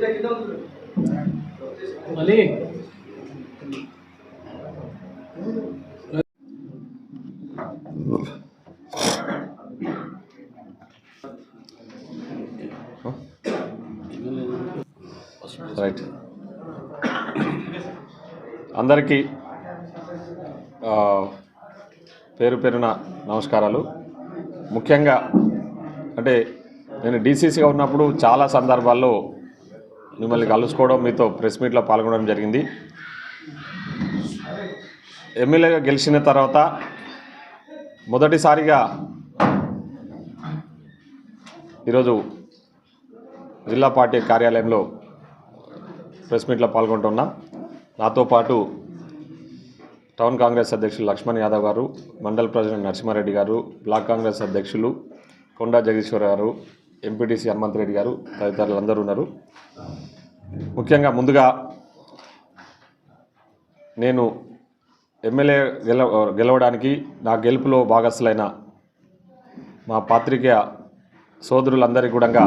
Right. అందరికీ పేరు పేరున నమస్కారాలు. ముఖ్యంగా అంటే నేను డీసీసీగా ఉన్నప్పుడు చాలా సందర్భాల్లో మిమ్మల్ని కలుసుకోవడం, మీతో ప్రెస్ మీట్లో పాల్గొనడం జరిగింది. ఎమ్మెల్యేగా గెలిచిన తర్వాత మొదటిసారిగా ఈరోజు జిల్లా పార్టీ కార్యాలయంలో ప్రెస్ మీట్లో పాల్గొంటున్నా. నాతో పాటు టౌన్ కాంగ్రెస్ అధ్యక్షులు లక్ష్మణ్ యాదవ్ గారు, మండల్ ప్రెసిడెంట్ నరసింహారెడ్డి గారు, బ్లాక్ కాంగ్రెస్ అధ్యక్షులు కొండా జగదీశ్వర్ గారు, ఎంపీటీసీ హనుమంత్ రెడ్డి గారు తదితరులు అందరూ ఉన్నారు. ముఖ్యంగా ముందుగా నేను ఎమ్మెల్యే గెలవడానికి నా గెలుపులో భాగస్థులైన మా పాత్రికేయ సోదరులందరికీ కూడా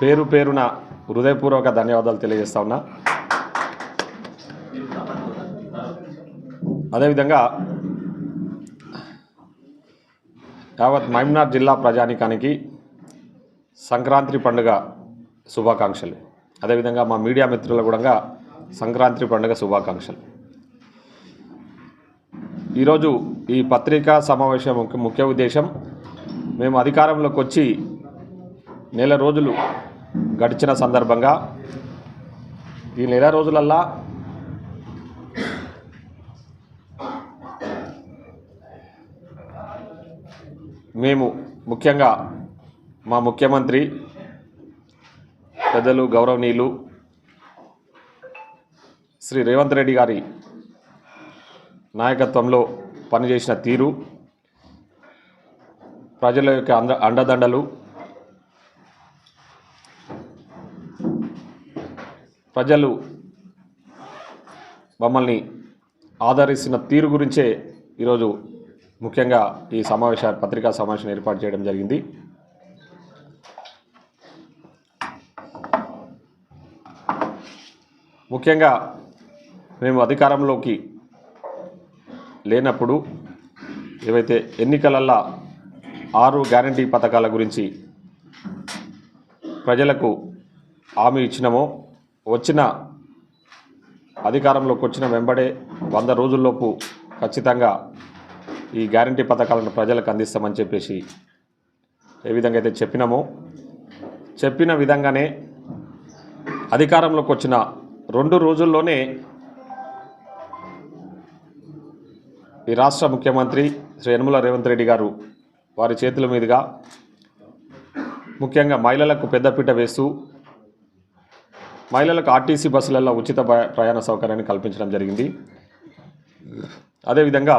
పేరు పేరున హృదయపూర్వక ధన్యవాదాలు తెలియజేస్తా ఉన్నా. అదేవిధంగా యావత్ మహబూబ్నగర్ జిల్లా ప్రజానికానికి సంక్రాంతి పండుగ శుభాకాంక్షలు. అదేవిధంగా మా మీడియా మిత్రులకు కూడా సంక్రాంతి పండుగ శుభాకాంక్షలు. ఈరోజు ఈ పత్రికా సమావేశం ముఖ్య ఉద్దేశం, మేము అధికారంలోకి వచ్చి నెల రోజులు గడిచిన సందర్భంగా ఈ నెల రోజులల్లా మేము ముఖ్యంగా మా ముఖ్యమంత్రి పెద్దలు గౌరవనీయులు శ్రీ రేవంత్ రెడ్డి గారి నాయకత్వంలో పనిచేసిన తీరు, ప్రజల యొక్క అండదండలు, ప్రజలు మమ్మల్ని ఆదరిస్తున్న తీరు గురించే ఈరోజు ముఖ్యంగా ఈ పత్రికా సమావేశం ఏర్పాటు చేయడం జరిగింది. ముఖ్యంగా మేము అధికారంలోకి లేనప్పుడు ఏవైతే ఎన్నికలల్లో 6 గ్యారంటీ పథకాల గురించి ప్రజలకు హామీ ఇచ్చినామో, అధికారంలోకి వచ్చిన వెంబడే 100 రోజుల్లోపు ఖచ్చితంగా ఈ గ్యారంటీ పథకాలను ప్రజలకు అందిస్తామని చెప్పేసి ఏ విధంగా అయితే చెప్పిన విధంగానే అధికారంలోకి వచ్చిన 2 రోజుల్లోనే ఈ రాష్ట్ర ముఖ్యమంత్రి శ్రీ యనమల రేవంత్ రెడ్డి గారు వారి చేతుల మీదుగా ముఖ్యంగా మహిళలకు పెద్దపీట వేస్తూ మహిళలకు ఆర్టీసీ బస్సులలో ఉచిత ప్రయాణ సౌకర్యాన్ని కల్పించడం జరిగింది. అదేవిధంగా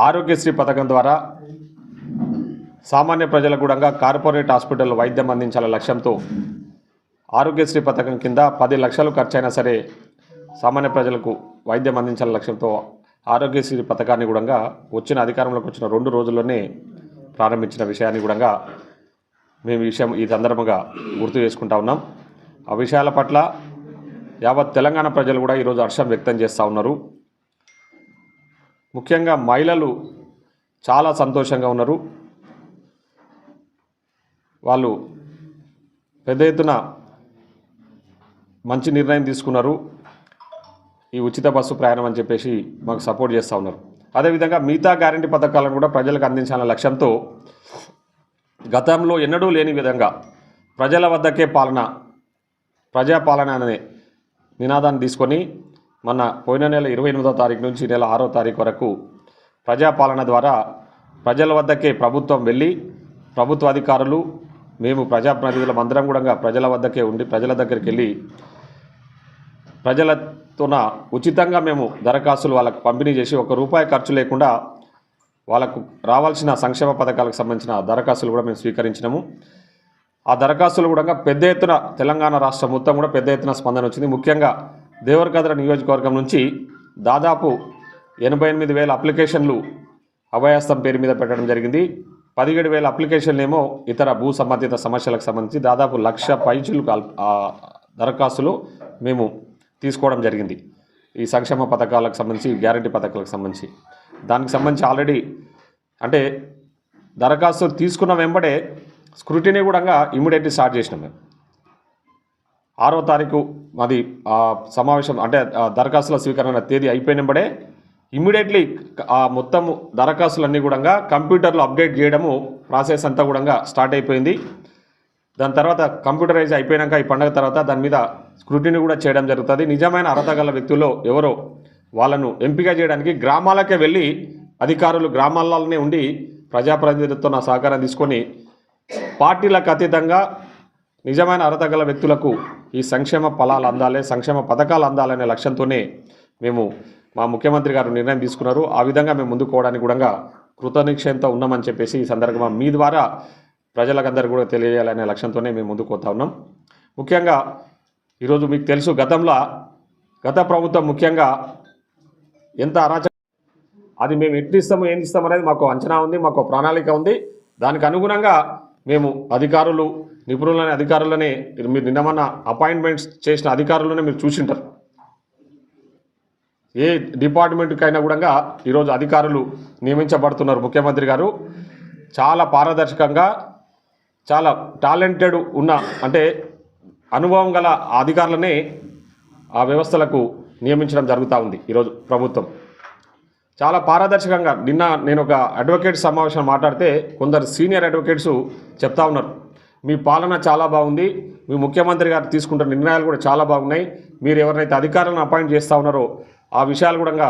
ఆరోగ్యశ్రీ పథకం ద్వారా సామాన్య ప్రజలకు కూడా కార్పొరేట్ హాస్పిటల్లో వైద్యం అందించాల లక్ష్యంతో ఆరోగ్యశ్రీ పథకం కింద 10 లక్షలు ఖర్చైనా సరే సామాన్య ప్రజలకు వైద్యం అందించాల లక్ష్యంతో ఆరోగ్యశ్రీ పథకాన్ని కూడా అధికారంలోకి వచ్చిన 2 రోజుల్లోనే ప్రారంభించిన విషయాన్ని కూడా మేము ఈ సందర్భంగా గుర్తు చేసుకుంటా ఉన్నాం. ఆ విషయాల పట్ల యావత్ తెలంగాణ ప్రజలు కూడా ఈరోజు హర్షం వ్యక్తం చేస్తూ ఉన్నారు. ముఖ్యంగా మహిళలు చాలా సంతోషంగా ఉన్నారు. వాళ్ళు పెద్ద ఎత్తున మంచి నిర్ణయం తీసుకున్నారు. ఈ ఉచిత బస్సు ప్రయాణం అని చెప్పేసి మాకు సపోర్ట్ చేస్తూ ఉన్నారు. అదేవిధంగా మిగతా గ్యారంటీ పథకాలను కూడా ప్రజలకు అందించాలనే లక్ష్యంతో గతంలో ఎన్నడూ లేని విధంగా ప్రజల వద్దకే ప్రజాపాలన అనే నినాదాన్ని తీసుకొని పోయిన నెల 28వ తారీఖు నుంచి నెల 6వ తారీఖు వరకు ప్రజాపాలన ద్వారా ప్రజల వద్దకే ప్రభుత్వం వెళ్ళి, ప్రభుత్వ అధికారులు మేము ప్రజాప్రతినిధులం అందరం కూడా ప్రజల వద్దకే ఉండి ప్రజల దగ్గరికి వెళ్ళి ప్రజలతోన ఉచితంగా మేము దరఖాస్తులు వాళ్ళకు పంపిణీ చేసి ₹1 ఖర్చు లేకుండా వాళ్ళకు రావాల్సిన సంక్షేమ పథకాలకు సంబంధించిన దరఖాస్తులు కూడా మేము స్వీకరించినాము. ఆ దరఖాస్తులు కూడా పెద్ద ఎత్తున తెలంగాణ రాష్ట్రం మొత్తం కూడా పెద్ద ఎత్తున స్పందన వచ్చింది. ముఖ్యంగా దేవరకద్ర నియోజకవర్గం నుంచి దాదాపు 88,000 అప్లికేషన్లు అభయహస్తం పేరు మీద పెట్టడం జరిగింది. 17,000 అప్లికేషన్లు ఏమో ఇతర భూ సంబంధిత సమస్యలకు సంబంధించి దాదాపు 1,00,000 పైచిలకు దరఖాస్తులు మేము తీసుకోవడం జరిగింది. ఈ సంక్షేమ పథకాలకు సంబంధించి, గ్యారంటీ పథకాలకు సంబంధించి దానికి సంబంధించి ఆల్రెడీ అంటే దరఖాస్తులు తీసుకున్న వెంబడే స్క్రూటినీ కూడా ఇమ్మీడియట్లీ స్టార్ట్ చేసినాం. మేము 6వ తారీఖు మాది సమావేశం అంటే దరఖాస్తుల స్వీకరణ తేదీ అయిపోయినప్పుడే ఇమ్మీడియట్లీ ఆ మొత్తం దరఖాస్తులన్నీ కూడా కంప్యూటర్లో అప్డేట్ చేయడము ప్రాసెస్ అంతా కూడా స్టార్ట్ అయిపోయింది. దాని తర్వాత కంప్యూటరైజ్ అయిపోయాక ఈ పండుగ తర్వాత దాని మీద స్క్రూటినీ కూడా చేయడం జరుగుతుంది. నిజమైన అర్హత గల వ్యక్తుల్లో ఎవరో వాళ్ళను ఎంపిక చేయడానికి గ్రామాలకే వెళ్ళి అధికారులు గ్రామాలలోనే ఉండి ప్రజాప్రతినిధులతో నా సహకారం తీసుకొని పార్టీలకు అతీతంగా నిజమైన అర్హత గల వ్యక్తులకు ఈ సంక్షేమ ఫలాలు అందాలి, సంక్షేమ పథకాలు అందాలనే లక్ష్యంతోనే మేము మా ముఖ్యమంత్రి గారు నిర్ణయం తీసుకున్నారు. ఆ విధంగా మేము ముందుకు పోవడానికి కూడా కృతనిశ్చయంతో ఉన్నామని చెప్పేసి ఈ సందర్భంగా మీ ద్వారా ప్రజలకందరూ కూడా తెలియజేయాలనే లక్ష్యంతోనే మేము ముందుకు పోతా ఉన్నాం. ముఖ్యంగా ఈరోజు మీకు తెలుసు గత ప్రభుత్వం ముఖ్యంగా ఎంత అరాచక అది మేము ఎట్లా ఇస్తాము ఏం ఇస్తాం అనేది మాకు అంచనా ఉంది, మాకు ప్రణాళిక ఉంది. దానికి అనుగుణంగా మేము అధికారులు నిపుణులనే అధికారులనే మీరు నిన్నమన్న అపాయింట్మెంట్స్ చేసిన అధికారులనే మీరు చూసింటారు. ఏ డిపార్ట్మెంట్కైనా కూడా ఈరోజు అధికారులు నియమించబడుతున్నారు. ముఖ్యమంత్రి గారు చాలా పారదర్శకంగా చాలా టాలెంటెడ్ ఉన్న అంటే అనుభవం గల అధికారులనే ఆ వ్యవస్థలకు నియమించడం జరుగుతూ ఉంది. ఈరోజు ప్రభుత్వం చాలా పారదర్శకంగా నిన్న నేను ఒక అడ్వకేట్ సమావేశం మాట్లాడితే కొందరు సీనియర్ అడ్వకేట్స్ చెప్తా ఉన్నారు, మీ పాలన చాలా బాగుంది, మీ ముఖ్యమంత్రి గారు తీసుకుంటున్న నిర్ణయాలు కూడా చాలా బాగున్నాయి, మీరు ఎవరినైతే అధికారులను అపాయింట్ చేస్తూ ఉన్నారో ఆ విషయాలు కూడా